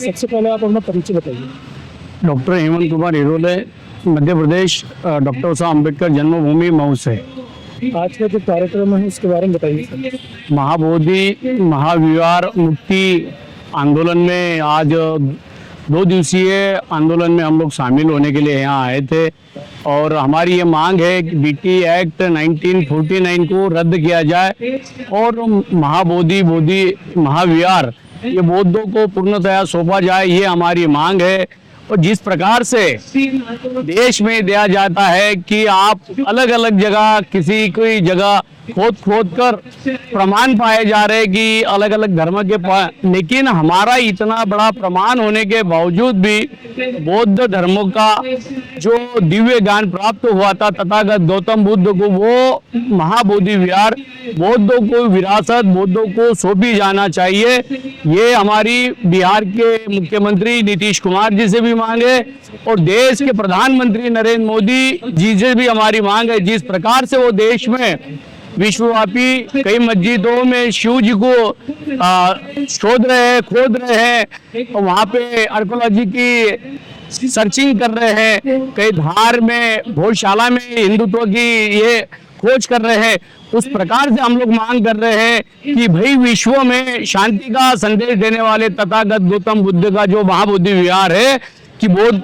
सबसे पहले आप अपना परिचय बताइए। डॉक्टर हेमंत कुमार हिरोले, मध्य प्रदेश, डॉक्टर साहब अम्बेडकर जन्मभूमि मऊ से। आज का जो कार्यक्रम है उसके बारे में बताइए सर। महाबोधि महाविहार मुक्ति आंदोलन में आज 2 दिवसीय आंदोलन में हम लोग शामिल होने के लिए यहाँ आए थे और हमारी ये मांग है कि बीटी एक्ट 1949 को रद्द किया जाए और महाबोधि महाविहार ये बौद्धों को पूर्णतया सौंपा जाए, ये हमारी मांग है। और जिस प्रकार से देश में दिया जाता है कि आप अलग अलग जगह किसी कोई जगह खोद कर प्रमाण पाए जा रहे हैं कि अलग अलग धर्म के, लेकिन हमारा इतना बड़ा प्रमाण होने के बावजूद भी बौद्ध धर्म का जो दिव्य ज्ञान प्राप्त हुआ था तथागत गौतम बुद्ध को, वो महाबोधि विहार बौद्धों को विरासत बौद्धों को सौंपी जाना चाहिए। ये हमारी बिहार के मुख्यमंत्री नीतीश कुमार जी से भी मांग है और देश के प्रधानमंत्री नरेंद्र मोदी जी से भी हमारी मांग है। जिस प्रकार से वो देश में विश्वव्यापी कई मस्जिदों में शिव जी को खोद रहे हैं और वहाँ पे आर्कोलॉजी की सर्चिंग कर रहे हैं, कई धार में भोजशाला में हिंदुत्व की ये खोज कर रहे हैं। उस प्रकार से हम लोग मांग कर रहे हैं कि भाई विश्व में शांति का संदेश देने वाले तथागत गौतम बुद्ध का जो महाबोधि विहार है कि बौद्ध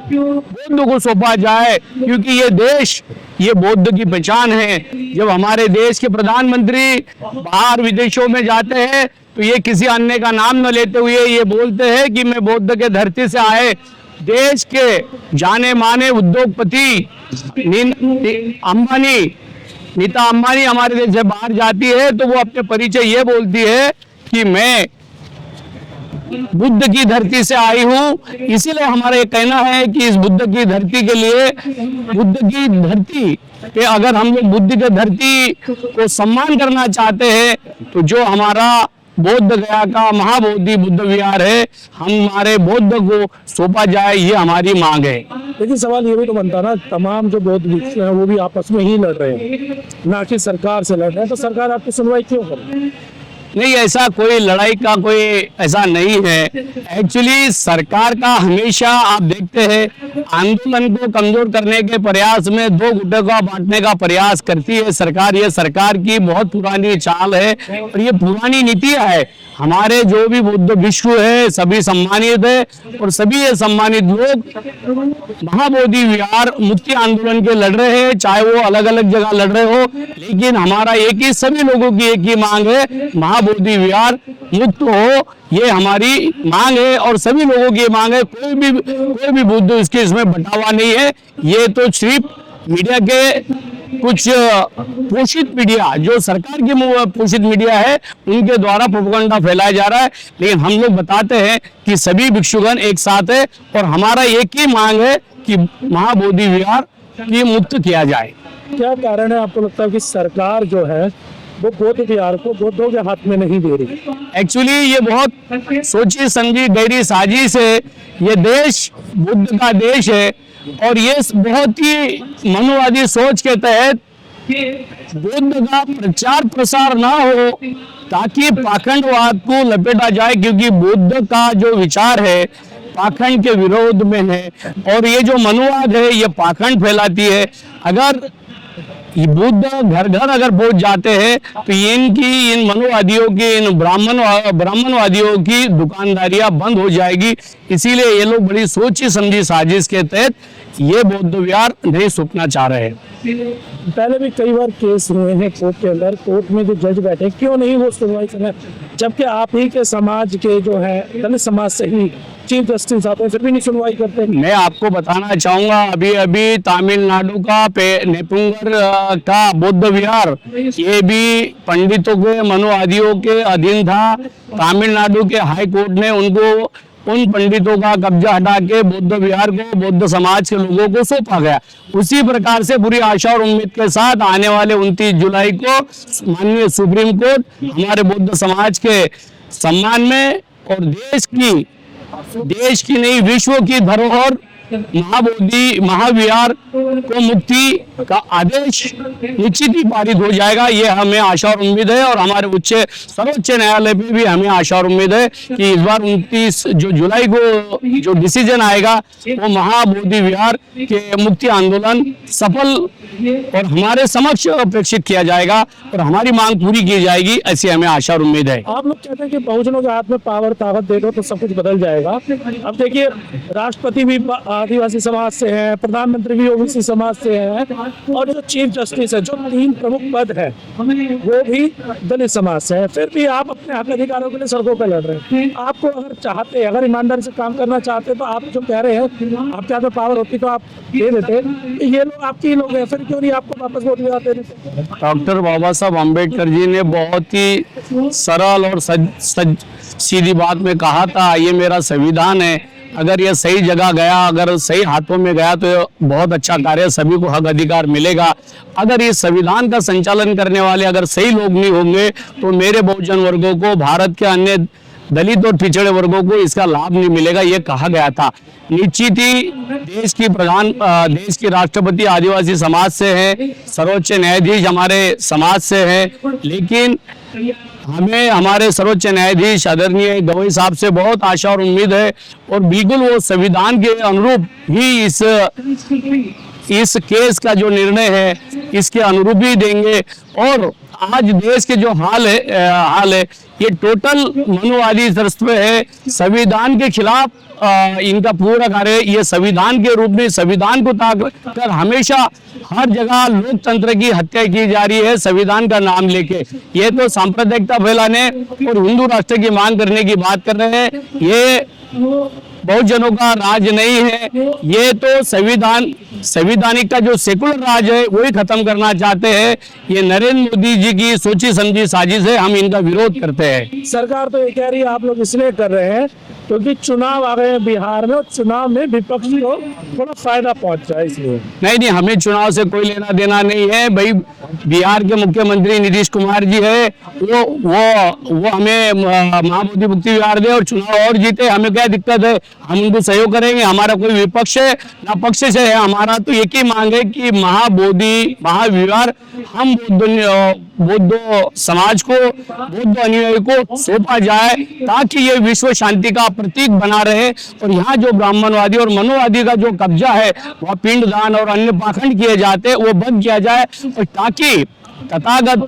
को सौंपा जाए, क्योंकि ये देश ये बौद्ध की पहचान है। जब हमारे देश के प्रधानमंत्री बाहर विदेशों में जाते हैं तो ये किसी अन्य का नाम न लेते हुए ये बोलते हैं कि मैं बौद्ध के धरती से आए। देश के जाने माने उद्योगपति नीता अंबानी हमारे देश से बाहर जाती है तो वो अपने परिचय ये बोलती है कि मैं बुद्ध की धरती से आई हूँ। इसीलिए हमारा ये कहना है कि इस बुद्ध की धरती के लिए, बुद्ध की धरती पे अगर हम लोग बुद्ध की धरती को सम्मान करना चाहते हैं तो जो हमारा बौद्ध गया का महाबोधि बुद्ध विहार है हमारे बौद्ध को सौंपा जाए, ये हमारी मांग है। लेकिन सवाल ये भी तो बनता ना, तमाम जो बौद्ध भिक्षु हैं वो भी आपस में ही लड़ रहे हैं, ना कि सरकार से लड़ रहे हैं, तो सरकार आपकी सुनवाई क्यों कर रही है? नहीं, ऐसा कोई लड़ाई का कोई ऐसा नहीं है। एक्चुअली सरकार का हमेशा आप देखते हैं आंदोलन को कमजोर करने के प्रयास में 2 गुटों का बांटने का प्रयास करती है सरकार। ये सरकार की बहुत पुरानी चाल है और ये पुरानी नीतियां है। हमारे जो भी बौद्ध भिक्षु है सभी सम्मानित है और सभी ये सम्मानित लोग महाबोधि विहार मुक्ति आंदोलन के लड़ रहे हैं, चाहे वो अलग अलग जगह लड़ रहे हो, लेकिन हमारा एक ही, सभी लोगों की एक ही मांग है, महाबोधि विहार मुक्त हो, ये हमारी मांग है और सभी लोगों की मांग है। कोई भी बुद्ध इसके इसमें बंटावा नहीं है। ये तो सिर्फ मीडिया के कुछ पोषित मीडिया, जो सरकार की पोषित मीडिया है, उनके द्वारा प्रोपेगेंडा फैलाया जा रहा है। लेकिन हम लोग बताते हैं कि सभी भिक्षुगण एक साथ है और हमारा एक ही मांग है कि महाबोधि विहार की मुक्त किया जाए। क्या कारण है आपको लगता है कि सरकार जो है वो बौद्ध विहार को बौद्धों के हाथ में नहीं दे रही? एक्चुअली ये बहुत सोची समझी गहरी साजिश है। ये देश बुद्ध का देश है और ये बहुत ही मनुवादी सोच के तहत बुद्ध का प्रचार प्रसार ना हो ताकि पाखंडवाद को लपेटा जाए, क्योंकि बुद्ध का जो विचार है पाखंड के विरोध में है और ये जो मनुवाद है ये पाखंड फैलाती है। अगर ये बुद्ध घर घर अगर पहुंच जाते हैं तो इन मनुवादियों की, इन ब्राह्मणवादियों की दुकानदारियां बंद हो जाएगी। इसीलिए ये लोग बड़ी सोची समझी साजिश के तहत ये बौद्ध विहार नहीं सौंपना चाह रहे हैं। पहले भी कई बार केस हुए हैं कोर्ट के अंदर, कोर्ट में जो जज बैठे क्यों नहीं वो सुनवाई कर रहे, जबकि आप ही के समाज के जो है दलित समाज से ही चीफ जस्टिस आते हैं फिर भी नहीं सुनवाई करते। मैं आपको बताना चाहूंगा, अभी तमिलनाडु का नेपुंगर का बौद्ध विहार ये भी पंडितों के, मनुवादियों के अधीन था। तमिलनाडु के हाई कोर्ट ने उनको, उन पंडितों का कब्जा हटा के बौद्ध विहार को बौद्ध समाज के लोगों को सौंपा गया। उसी प्रकार से पूरी आशा और उम्मीद के साथ आने वाले 29 जुलाई को माननीय सुप्रीम कोर्ट हमारे बौद्ध समाज के सम्मान में और देश की नहीं विश्व की धरोहर महाबोधि महाविहार को मुक्ति का आदेश निश्चित ही पारित हो जाएगा, ये हमें आशा और उम्मीद है। और हमारे सर्वोच्च न्यायालय पे भी हमें आशा और उम्मीद है कि इस बार 29 जुलाई को जो डिसीजन आएगा वो महाबोधि विहार के मुक्ति आंदोलन सफल और हमारे समक्ष अपेक्षित किया जाएगा और हमारी मांग पूरी की जाएगी, ऐसी हमें आशा और उम्मीद है। आप लोग कहते हैं कि बहुजनों के हाथ में पावर ताकत दे दो तो सब कुछ बदल जाएगा। अब देखिए, राष्ट्रपति भी आदिवासी समाज से है, प्रधानमंत्री भी ओबीसी समाज से है, और जो चीफ जस्टिस है, जो 3 प्रमुख पद है, वो भी दलित समाज से है। फिर भी आप अपने हक अधिकारों के लिए सड़कों पर लड़ रहे हैं। आपको अगर चाहते, अगर ईमानदारी से काम करना चाहते, तो आप जो कह रहे हैं आपके हाथ में पावर होती तो आप दे देते। ये लोग आपके ही लोग हैं, फिर क्यों नहीं आपको वापस वोट दिलाते? डॉक्टर बाबा साहब अम्बेडकर जी ने बहुत ही सरल और सीधी बात में कहा था, ये मेरा संविधान है, अगर ये सही जगह गया, अगर सही हाथों में गया तो बहुत अच्छा कार्य, सभी को हक अधिकार मिलेगा। अगर इस संविधान का संचालन करने वाले अगर सही लोग नहीं होंगे तो मेरे बहुजन वर्गों को, भारत के अन्य दलित और पिछड़े वर्गों को इसका लाभ नहीं मिलेगा, ये कहा गया था। निश्चित ही देश की राष्ट्रपति आदिवासी समाज से है, सर्वोच्च न्यायाधीश हमारे समाज से है, लेकिन हमें हमारे सर्वोच्च न्यायाधीश आदरणीय गवई साहब से बहुत आशा और उम्मीद है और बिल्कुल वो संविधान के अनुरूप ही इस केस का जो निर्णय है इसके अनुरूप ही देंगे। और आज देश के जो हाल है ये टोटल मनुवादी तर्ज पे है, संविधान के खिलाफ इनका पूरा कार्य, ये संविधान के रूप में संविधान को ताक कर हमेशा हर जगह लोकतंत्र की हत्या की जा रही है संविधान का नाम लेके। ये तो सांप्रदायिकता फैलाने और हिंदू राष्ट्र की मांग करने की बात कर रहे हैं, ये बहुजनों का राज नहीं है, ये तो संविधानिक का जो सेकुलर राज है वही खत्म करना चाहते हैं। ये नरेंद्र मोदी जी की सोची समझी साजिश है, हम इनका विरोध करते हैं। सरकार तो ये कह रही है आप लोग इसलिए कर रहे हैं क्योंकि चुनाव आ गए हैं बिहार में और चुनाव में विपक्ष को थोड़ा फायदा पहुंचा है, इसलिए। नहीं, हमें चुनाव से कोई लेना देना नहीं है भाई। बिहार के मुख्यमंत्री नीतीश कुमार जी है, वो हमें महाबोधि मुक्ति विहार दे और चुनाव और जीते, हमें क्या दिक्कत है, हम उनको सहयोग करेंगे। हमारा कोई विपक्ष है ना पक्ष से है, हमारा तो एक ही मांग है कि महाबोधि महाविहार हम बौद्ध समाज को, बौद्ध अनुयायी को सौंपा जाए ताकि ये विश्व शांति का प्रतीक बना रहे। और यहाँ जो ब्राह्मणवादी और मनोवादी का जो कब्जा है वह पिंडदान और अन्य पाखंड किए जाते वो बंद किया जाए, और ताकि तथागत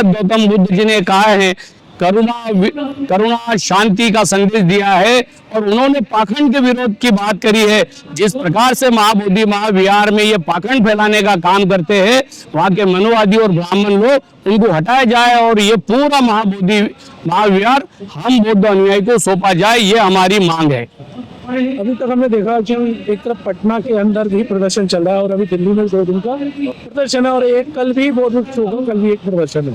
गौतम बुद्ध जी ने कहा है करुणा शांति का संदेश दिया है और उन्होंने पाखंड के विरोध की बात करी है। जिस प्रकार से महाबोधि महाविहार में ये पाखंड फैलाने का काम करते हैं, वहाँ के मनोवादी और ब्राह्मण लोग उनको हटाया जाए और ये पूरा महाबोधि महाविहार हम बौद्ध अनुयायी को सौंपा जाए, ये हमारी मांग है। अभी तक हमने देखा कि एक तरफ पटना के अंदर भी प्रदर्शन चल रहा है और अभी दिल्ली में 2 दिन का प्रदर्शन है और एक कल भी कल भी एक प्रदर्शन है।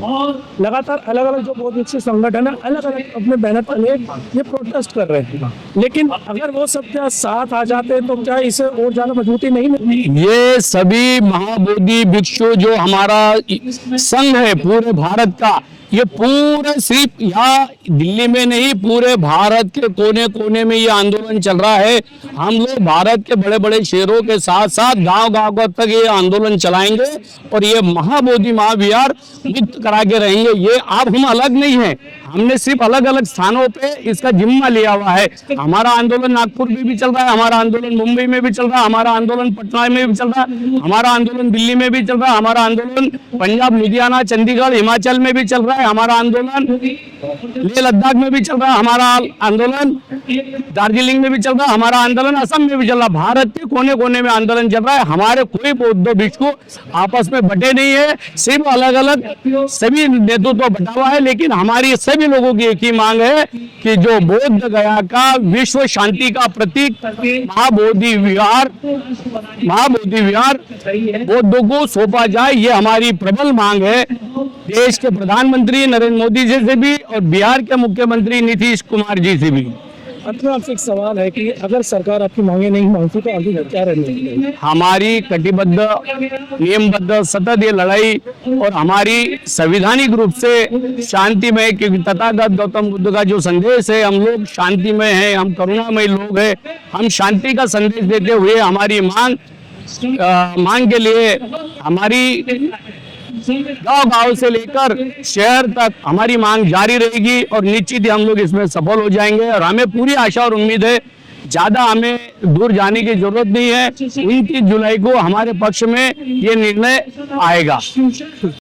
लगातार अलग अलग जो बौद्ध भिक्षु संगठन है अलग अलग अपने बैनर तले ये प्रोटेस्ट कर रहे हैं, लेकिन अगर वो सब क्या साथ आ जाते हैं तो क्या इसे और ज्यादा मजबूती नहीं मिलती? ये सभी महाबोधि भिक्षु जो हमारा संघ है पूरे भारत का, ये पूरे सिर्फ यहाँ दिल्ली में नहीं पूरे भारत के कोने कोने में ये आंदोलन चल रहा है। हम लोग भारत के बड़े बड़े शहरों के साथ साथ गांव तक ये आंदोलन चलाएंगे और ये महाबोधि महाविहार मुक्त करा के रहेंगे। ये अब हम अलग नहीं है, हमने सिर्फ अलग अलग स्थानों पे इसका जिम्मा लिया हुआ है। हमारा आंदोलन नागपुर में भी चल रहा है, हमारा आंदोलन मुंबई में भी चल रहा है, हमारा आंदोलन पटना में भी चल रहा है, हमारा आंदोलन दिल्ली में भी चल रहा है, हमारा आंदोलन पंजाब लुधियाना चंडीगढ़ हिमाचल में भी चल रहा है, हमारा आंदोलन लेह लद्दाख में भी चल रहा है, हमारा आंदोलन दार्जिलिंग में भी चल रहा है, हमारा आंदोलन असम में भी चल रहा है। भारत के कोने कोने में आंदोलन चल रहा है। हमारे कोई बौद्ध भिक्षु आपस में बटे नहीं है, सिर्फ अलग अलग सभी नेतृत्व बटा हुआ है, लेकिन हमारी सभी लोगों की एक ही मांग है कि जो बोध गया का विश्व शांति का प्रतीक महाबोधि विहार बौद्धों को सौंपा जाए, ये हमारी प्रबल मांग है। देश के प्रधानमंत्री नरेंद्र मोदी जी से भी और बिहार के मुख्यमंत्री नीतीश कुमार जी से भी। अंत में आपसे एक सवाल है कि अगर सरकार आपकी मांगे नहीं मानती तो आगे क्या रणनीति है? हमारी कटिबद्ध नियमबद्ध सतत ये लड़ाई और हमारी संवैधानिक रूप से शांतिमय, क्योंकि तथागत गौतम बुद्ध का जो संदेश है, हम लोग शांतिमय हैं, हम करुणामय लोग हैं, हम शांति का संदेश देते हुए हमारी मांग के लिए हमारी गांव से लेकर शहर तक हमारी मांग जारी रहेगी और निश्चित ही हम लोग इसमें सफल हो जाएंगे। और हमें पूरी आशा और उम्मीद है, ज्यादा हमें दूर जाने की जरूरत नहीं है। 29 जुलाई को हमारे पक्ष में ये निर्णय आएगा।